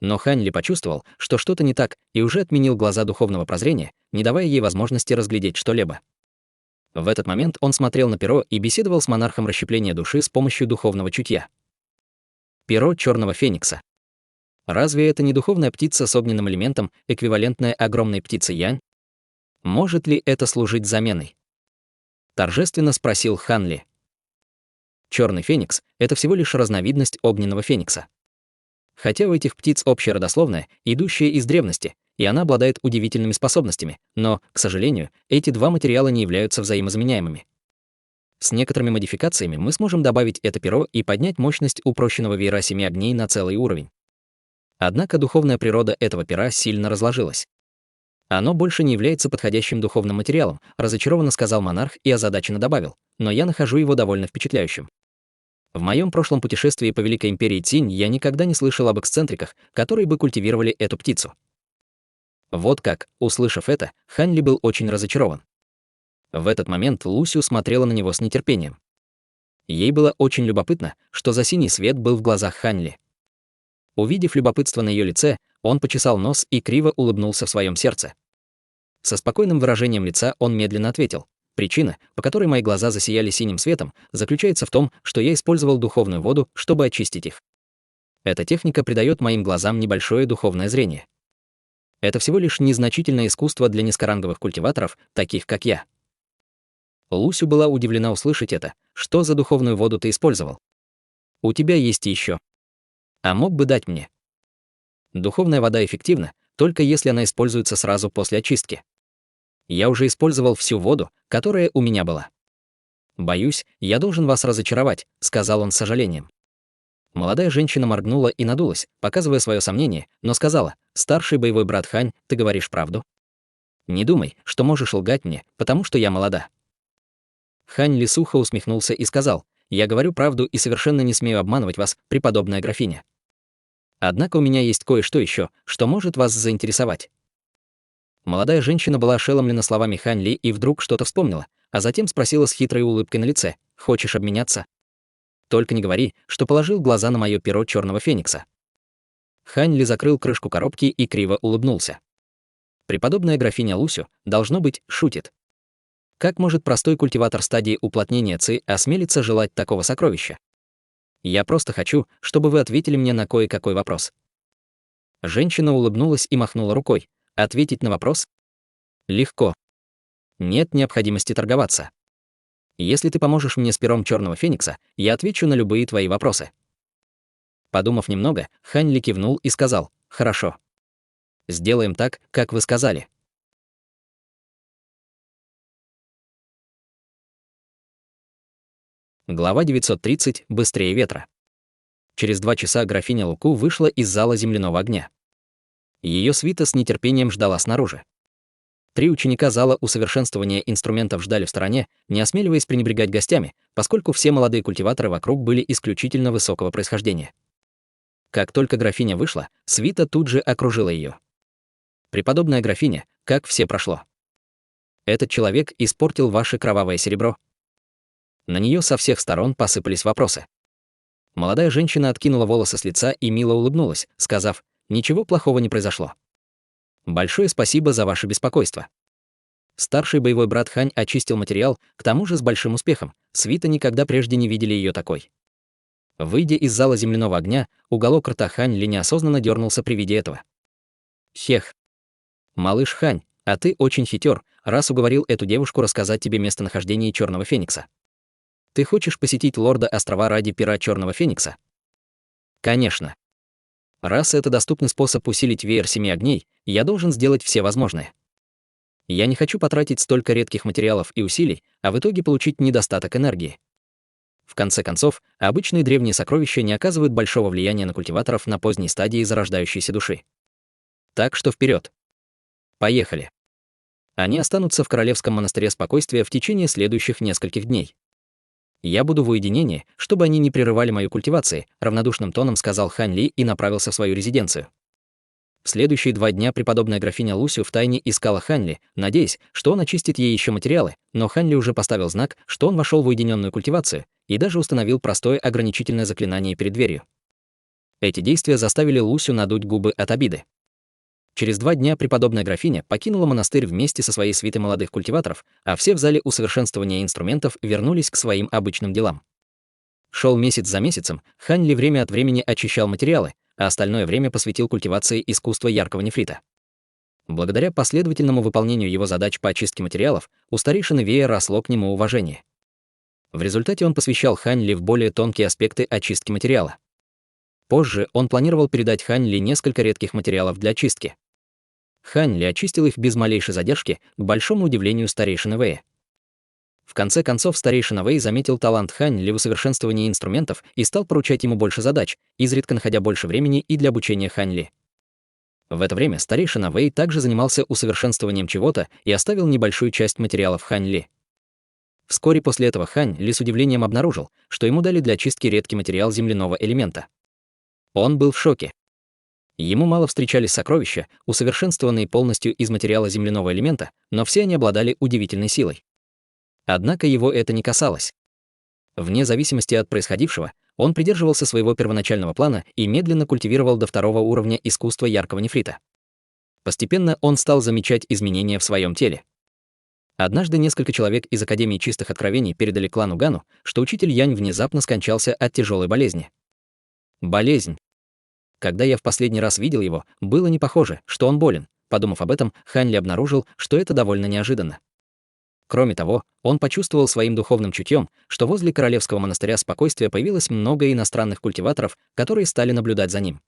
Но Ханли почувствовал, что что-то не так, и уже отменил глаза духовного прозрения, не давая ей возможности разглядеть что-либо. В этот момент он смотрел на перо и беседовал с монархом расщепления души с помощью духовного чутья. Перо черного феникса. Разве это не духовная птица с огненным элементом, эквивалентная огромной птице Янь? Может ли это служить заменой? Торжественно спросил Ханли. Черный феникс — это всего лишь разновидность огненного феникса. Хотя у этих птиц общая родословная, идущая из древности, и она обладает удивительными способностями, но, к сожалению, эти два материала не являются взаимозаменяемыми. С некоторыми модификациями мы сможем добавить это перо и поднять мощность упрощенного веера семи огней на целый уровень. Однако духовная природа этого пера сильно разложилась. Оно больше не является подходящим духовным материалом, разочарованно сказал монарх и озадаченно добавил, но я нахожу его довольно впечатляющим. В моем прошлом путешествии по Великой империи Цинь я никогда не слышал об эксцентриках, которые бы культивировали эту птицу. Вот как, услышав это, Ханли был очень разочарован. В этот момент Лусю смотрела на него с нетерпением. Ей было очень любопытно, что за синий свет был в глазах Ханли. Увидев любопытство на ее лице, он почесал нос и криво улыбнулся в своем сердце. Со спокойным выражением лица он медленно ответил: «Причина, по которой мои глаза засияли синим светом, заключается в том, что я использовал духовную воду, чтобы очистить их. Эта техника придает моим глазам небольшое духовное зрение. Это всего лишь незначительное искусство для низкоранговых культиваторов, таких как я». Лусю была удивлена услышать это. «Что за духовную воду ты использовал? У тебя есть еще. А мог бы дать мне?» Духовная вода эффективна, только если она используется сразу после очистки. Я уже использовал всю воду, которая у меня была. «Боюсь, я должен вас разочаровать», — сказал он с сожалением. Молодая женщина моргнула и надулась, показывая свое сомнение, но сказала: «Старший боевой брат Хань, ты говоришь правду? Не думай, что можешь лгать мне, потому что я молода». Хань Ли сухо усмехнулся и сказал: «Я говорю правду и совершенно не смею обманывать вас, преподобная графиня. Однако у меня есть кое-что еще, что может вас заинтересовать». Молодая женщина была ошеломлена словами Хань Ли и вдруг что-то вспомнила, а затем спросила с хитрой улыбкой на лице: «Хочешь обменяться? Только не говори, что положил глаза на мое перо черного феникса». Хань Ли закрыл крышку коробки и криво улыбнулся. Преподобная графиня Лусю, должно быть, шутит. Как может простой культиватор стадии уплотнения Ци осмелиться желать такого сокровища? Я просто хочу, чтобы вы ответили мне на кое-какой вопрос. Женщина улыбнулась и махнула рукой. Ответить на вопрос? Легко. Нет необходимости торговаться. Если ты поможешь мне с пером черного феникса, я отвечу на любые твои вопросы. Подумав немного, Хань Ли кивнул и сказал: «Хорошо. Сделаем так, как вы сказали». Глава 930. Быстрее ветра. Через 2 часа графиня Луку вышла из зала земляного огня. Ее свита с нетерпением ждала снаружи. 3 ученика зала усовершенствования инструментов ждали в стороне, не осмеливаясь пренебрегать гостями, поскольку все молодые культиваторы вокруг были исключительно высокого происхождения. Как только графиня вышла, свита тут же окружила ее. «Преподобная графиня, как все прошло? Этот человек испортил ваше кровавое серебро». На нее со всех сторон посыпались вопросы. Молодая женщина откинула волосы с лица и мило улыбнулась, сказав: «Ничего плохого не произошло. Большое спасибо за ваше беспокойство». Старший боевой брат Хань очистил материал, к тому же с большим успехом. Свита никогда прежде не видели ее такой. Выйдя из зала земляного огня, уголок рта Хань Ли неосознанно дернулся при виде этого. «Хех. Малыш Хань, а ты очень хитер, раз уговорил эту девушку рассказать тебе местонахождение черного феникса. Ты хочешь посетить лорда острова ради пера черного феникса?» «Конечно. Раз это доступный способ усилить веер 7 огней, я должен сделать все возможное. Я не хочу потратить столько редких материалов и усилий, а в итоге получить недостаток энергии. В конце концов, обычные древние сокровища не оказывают большого влияния на культиваторов на поздней стадии зарождающейся души. Так что вперед. Поехали. Они останутся в Королевском монастыре спокойствия в течение следующих нескольких дней. Я буду в уединении, чтобы они не прерывали мою культивацию, равнодушным тоном сказал Хань Ли и направился в свою резиденцию. В следующие 2 дня преподобная графиня Лусю втайне искала Хань Ли, надеясь, что он очистит ей еще материалы, но Хань Ли уже поставил знак, что он вошел в уединенную культивацию, и даже установил простое ограничительное заклинание перед дверью. Эти действия заставили Лусю надуть губы от обиды. Через 2 дня преподобная графиня покинула монастырь вместе со своей свитой молодых культиваторов, а все в зале усовершенствования инструментов вернулись к своим обычным делам. Шел месяц за месяцем, Хань Ли время от времени очищал материалы, а остальное время посвятил культивации искусства яркого нефрита. Благодаря последовательному выполнению его задач по очистке материалов, у старейшины Вея росло к нему уважение. В результате он посвящал Хань Ли в более тонкие аспекты очистки материала. Позже он планировал передать Хань Ли несколько редких материалов для очистки. Хань Ли очистил их без малейшей задержки, к большому удивлению старейшины Вэя. В конце концов, старейшина Вэй заметил талант Хань Ли в усовершенствовании инструментов и стал поручать ему больше задач, изредка находя больше времени и для обучения Хань Ли. В это время старейшина Вэй также занимался усовершенствованием чего-то и оставил небольшую часть материалов Хань Ли. Вскоре после этого Хань Ли с удивлением обнаружил, что ему дали для чистки редкий материал земляного элемента. Он был в шоке. Ему мало встречались сокровища, усовершенствованные полностью из материала земляного элемента, но все они обладали удивительной силой. Однако его это не касалось. Вне зависимости от происходившего, он придерживался своего первоначального плана и медленно культивировал до 2-го уровня искусства яркого нефрита. Постепенно он стал замечать изменения в своем теле. Однажды несколько человек из Академии Чистых Откровений передали клану Гану, что учитель Янь внезапно скончался от тяжелой болезни. Болезнь. Когда я в последний раз видел его, было не похоже, что он болен. Подумав об этом, Хань Ли обнаружил, что это довольно неожиданно. Кроме того, он почувствовал своим духовным чутьем, что возле Королевского монастыря спокойствия появилось много иностранных культиваторов, которые стали наблюдать за ним.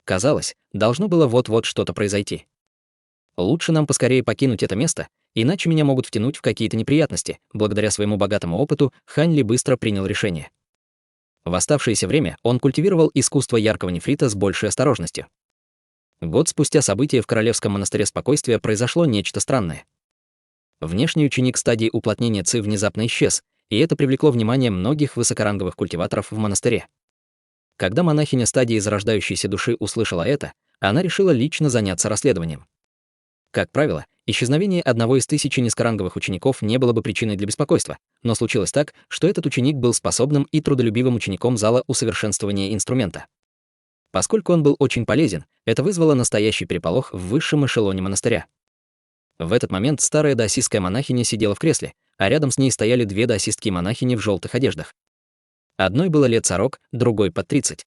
Казалось, должно было вот-вот что-то произойти. Лучше нам поскорее покинуть это место, иначе меня могут втянуть в какие-то неприятности. Благодаря своему богатому опыту Хань Ли быстро принял решение. В оставшееся время он культивировал искусство яркого нефрита с большей осторожностью. Год спустя события в Королевском монастыре Спокойствия произошло нечто странное. Внешний ученик стадии уплотнения ЦИ внезапно исчез, и это привлекло внимание многих высокоранговых культиваторов в монастыре. Когда монахиня стадии зарождающейся души услышала это, она решила лично заняться расследованием. Как правило, исчезновение одного из 1000 низкоранговых учеников не было бы причиной для беспокойства, но случилось так, что этот ученик был способным и трудолюбивым учеником зала усовершенствования инструмента. Поскольку он был очень полезен, это вызвало настоящий переполох в высшем эшелоне монастыря. В этот момент старая даосистская монахиня сидела в кресле, а рядом с ней стояли 2 даосистские монахини в желтых одеждах. Одной было лет 40, другой под 30.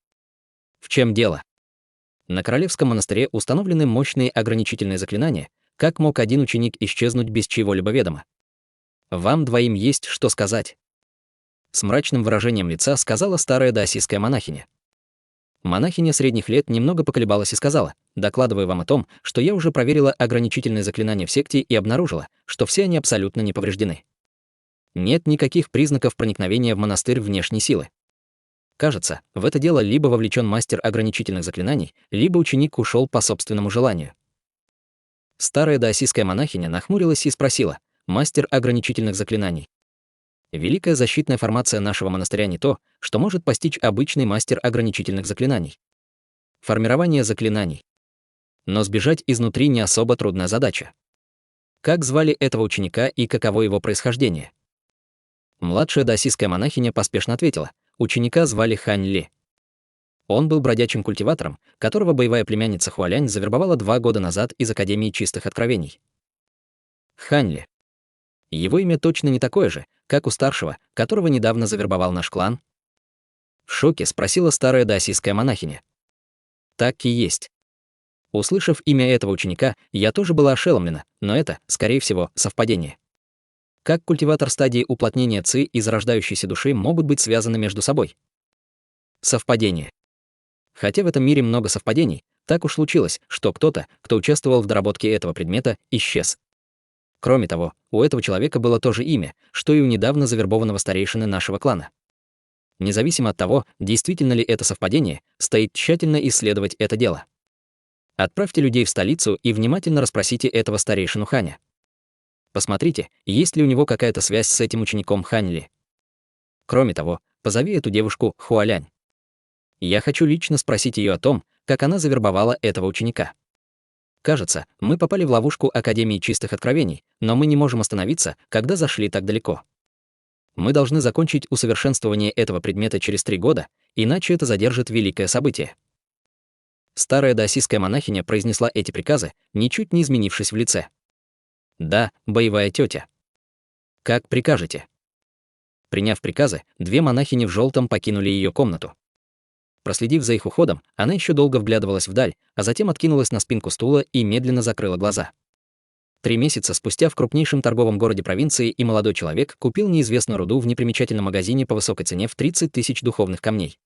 В чем дело? На Королевском монастыре установлены мощные ограничительные заклинания. Как мог один ученик исчезнуть без чьего-либо ведома? Вам двоим есть что сказать. С мрачным выражением лица сказала старая даосистская монахиня. Монахиня средних лет немного поколебалась и сказала: докладываю вам о том, что я уже проверила ограничительные заклинания в секте и обнаружила, что все они абсолютно не повреждены. Нет никаких признаков проникновения в монастырь внешней силы. Кажется, в это дело либо вовлечен мастер ограничительных заклинаний, либо ученик ушел по собственному желанию. Старая даосистская монахиня нахмурилась и спросила: мастер ограничительных заклинаний. Великая защитная формация нашего монастыря не то, что может постичь обычный мастер ограничительных заклинаний. Формирование заклинаний. Но сбежать изнутри не особо трудная задача. Как звали этого ученика и каково его происхождение? Младшая даосистская монахиня поспешно ответила: ученика звали Хань Ли. Он был бродячим культиватором, которого боевая племянница Хуалянь завербовала 2 года назад из Академии Чистых Откровений. Хань Ли. Его имя точно не такое же, как у старшего, которого недавно завербовал наш клан? В шоке спросила старая даосистская монахиня. Так и есть. Услышав имя этого ученика, я тоже была ошеломлена, но это, скорее всего, совпадение. Как культиватор стадии уплотнения ЦИ и зарождающейся души могут быть связаны между собой? Совпадение. Хотя в этом мире много совпадений, так уж случилось, что кто-то, кто участвовал в доработке этого предмета, исчез. Кроме того, у этого человека было то же имя, что и у недавно завербованного старейшины нашего клана. Независимо от того, действительно ли это совпадение, стоит тщательно исследовать это дело. Отправьте людей в столицу и внимательно расспросите этого старейшину Ханя. Посмотрите, есть ли у него какая-то связь с этим учеником Хань Ли. Кроме того, позови эту девушку Хуалянь. Я хочу лично спросить ее о том, как она завербовала этого ученика. Кажется, мы попали в ловушку Академии Чистых Откровений, но мы не можем остановиться, когда зашли так далеко. Мы должны закончить усовершенствование этого предмета через 3 года, иначе это задержит великое событие. Старая даосистская монахиня произнесла эти приказы, ничуть не изменившись в лице. Да, боевая тетя. Как прикажете. Приняв приказы, 2 монахини в желтом покинули ее комнату. Проследив за их уходом, она еще долго вглядывалась вдаль, а затем откинулась на спинку стула и медленно закрыла глаза. 3 месяца спустя в крупнейшем торговом городе провинции и молодой человек купил неизвестную руду в непримечательном магазине по высокой цене в 30 000 духовных камней.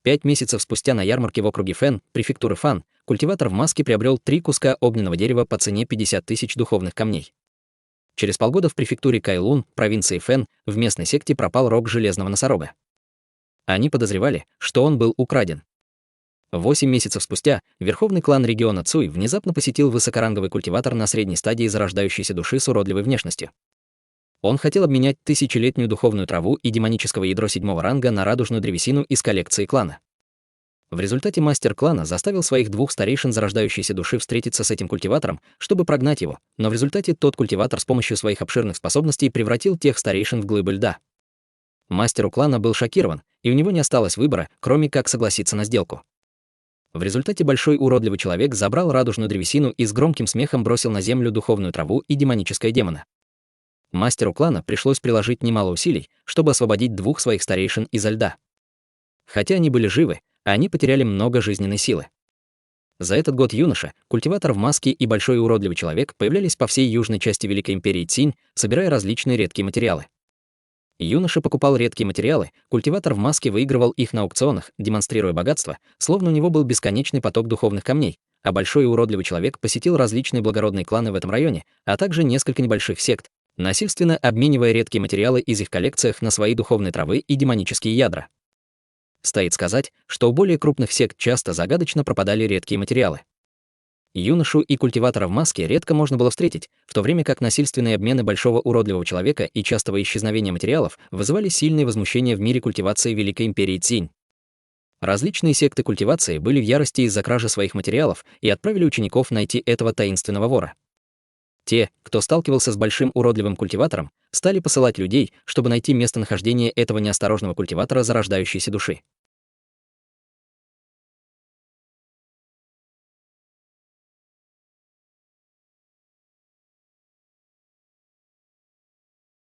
5 месяцев спустя на ярмарке в округе Фэн, префектуры Фан, культиватор в маске приобрел 3 куска огненного дерева по цене 50 000 духовных камней. Через полгода в префектуре Кайлун, провинции Фэн, в местной секте пропал рог железного носорога. Они подозревали, что он был украден. 8 месяцев спустя верховный клан региона Цуй внезапно посетил высокоранговый культиватор на средней стадии зарождающейся души с уродливой внешностью. Он хотел обменять 1000-летнюю духовную траву и демонического ядро 7-го ранга на радужную древесину из коллекции клана. В результате мастер клана заставил своих 2 старейшин зарождающейся души встретиться с этим культиватором, чтобы прогнать его, но в результате тот культиватор с помощью своих обширных способностей превратил тех старейшин в глыбы льда. Мастеру клана был шокирован, и у него не осталось выбора, кроме как согласиться на сделку. В результате большой уродливый человек забрал радужную древесину и с громким смехом бросил на землю духовную траву и демоническое демона. Мастеру клана пришлось приложить немало усилий, чтобы освободить 2 своих старейшин изо льда. Хотя они были живы, они потеряли много жизненной силы. За этот год юноша, культиватор в маске и большой уродливый человек появлялись по всей южной части Великой империи Цинь, собирая различные редкие материалы. Юноша покупал редкие материалы, культиватор в маске выигрывал их на аукционах, демонстрируя богатство, словно у него был бесконечный поток духовных камней, а большой и уродливый человек посетил различные благородные кланы в этом районе, а также несколько небольших сект, насильственно обменивая редкие материалы из их коллекциях на свои духовные травы и демонические ядра. Стоит сказать, что у более крупных сект часто загадочно пропадали редкие материалы. Юношу и культиватора в маске редко можно было встретить, в то время как насильственные обмены большого уродливого человека и частого исчезновения материалов вызывали сильные возмущения в мире культивации Великой Империи Цинь. Различные секты культивации были в ярости из-за кражи своих материалов и отправили учеников найти этого таинственного вора. Те, кто сталкивался с большим уродливым культиватором, стали посылать людей, чтобы найти местонахождение этого неосторожного культиватора зарождающейся души.